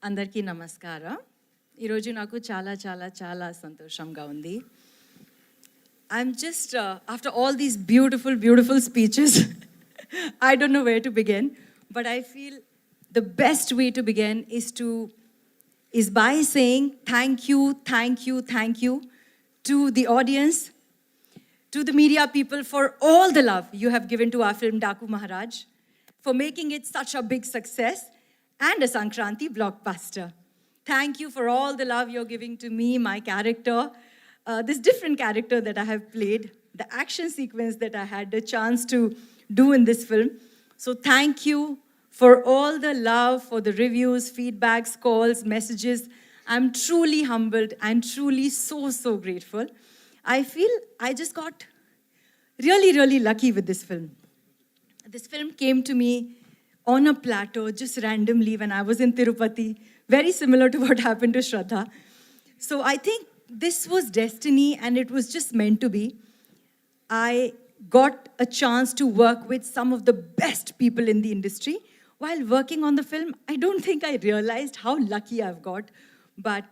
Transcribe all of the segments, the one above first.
అందరికీ నమస్కారం. ఈరోజు నాకు చాలా చాలా చాలా సంతోషంగా ఉంది. I'm just, after all these beautiful speeches, I don't know where to begin, but I feel the best way to begin is by saying thank you to the audience, to the media people for all the love you have given to our film Daku Maharaj, for making it such a big success and a Sankranti blockbuster. Thank you for all the love you're giving to me, my character, this different character that I have played, the action sequence that I had the chance to do in this film. So thank you for all the love, for the reviews, feedbacks, calls, messages. I'm truly humbled and truly so grateful. I feel I just got really lucky with this film. This film came to me on a plateau, just randomly when I was in Tirupati, very similar to what happened to Shraddha. So I think this was destiny and it was just meant to be. I got a chance to work with some of the best people in the industry. While working on the film, I don't think I realized how lucky I've got, but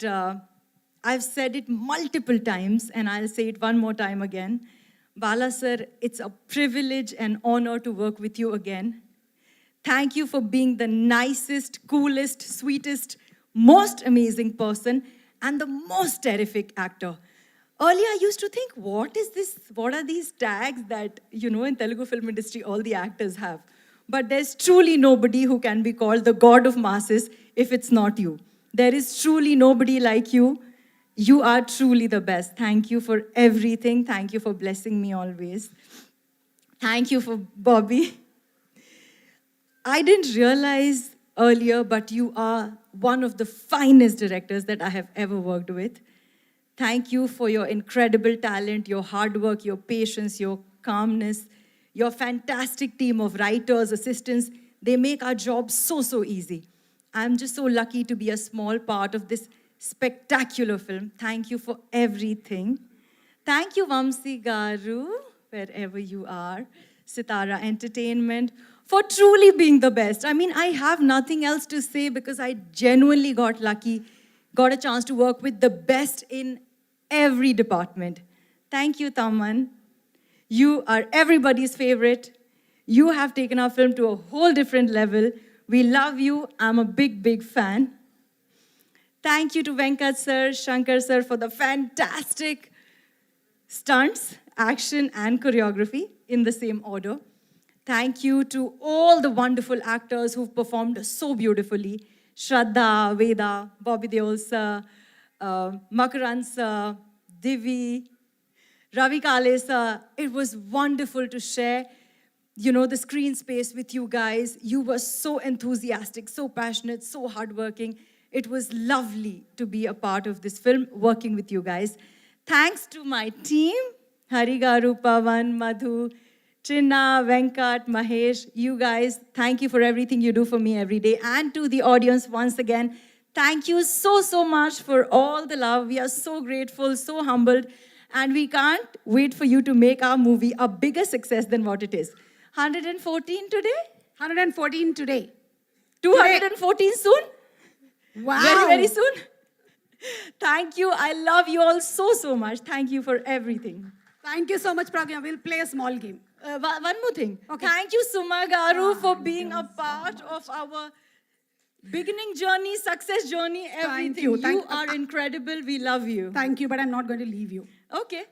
I've said it multiple times and I'll say it one more time again. Bala sir, it's a privilege and honor to work with you again. Thank you for being the nicest, coolest, sweetest, most amazing person and the most terrific actor. Earlier, I used to think, what is this? What are these tags that, in Telugu film industry, all the actors have? But there's truly nobody who can be called the god of masses if it's not you. There is truly nobody like you. You are truly the best. Thank you for everything. Thank you for blessing me always. Thank you for Bobby. I didn't realize earlier, but you are one of the finest directors that I have ever worked with. Thank you for your incredible talent, your hard work, your patience, your calmness, your fantastic team of writers, assistants. They make our job so easy. I'm just so lucky to be a small part of this spectacular film. Thank you for everything. Thank you, Vamsi Garu, wherever you are, Sitara Entertainment, for truly being the best. I mean, I have nothing else to say because I genuinely got lucky, got a chance to work with the best in every department. Thank you, Taman. You are everybody's favorite. You have taken our film to a whole different level. We love you. I'm a big fan. Thank you to Venkat sir, Shankar sir for the fantastic stunts, action and choreography in the same order. Thank you to all the wonderful actors who've performed so beautifully. Shraddha, Veda, Bobby Deol sir, Makaran sir, Divi, Ravi Kale sir. It was wonderful to share, the screen space with you guys. You were so enthusiastic, so passionate, so hardworking. It was lovely to be a part of this film, working with you guys. Thanks to my team, Hari Garu, Pavan, Madhu, Chinna, Venkat, Mahesh, you guys, thank you for everything you do for me every day. And to the audience, once again, thank you so much for all the love. We are so grateful, so humbled, and we can't wait for you to make our movie a bigger success than what it is. 114 today? 114 today. 214 soon? Wow. Very soon. Thank you. I love you all so much. Thank you for everything. Thank you so much, Pragya. We'll play a small game. One more thing. Okay. Thank you, Suma Garu, for being a part of our beginning journey, success journey, everything. you. You are incredible. We love you. Thank you, but I'm not going to leave you. Okay.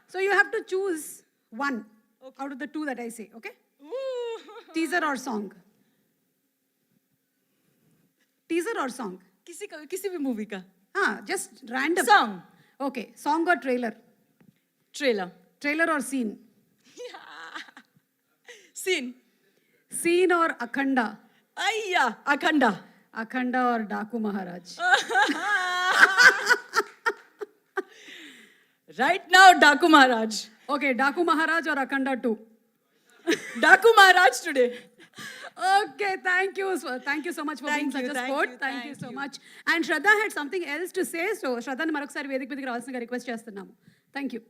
So you have to choose one out of the two that I say, okay? Ooh. Teaser or song? Teaser or song? किसी भी movie का Just random. Song. Okay. Song or trailer? Trailer. Trailer or scene? Scene. Scene or Akhanda? Ayya, Akhanda. Akhanda or Daku Maharaj? Right now, Daku Maharaj. Okay, Daku Maharaj or Akhanda 2? Daku Maharaj today. Okay, thank you. Thank you so much for being such a sport. Thank you so much. And Shraddha had something else to say. So, Shraddha, marokasari vedik meediki ravalsinదిగా request చేస్తున్నాము. Thank you.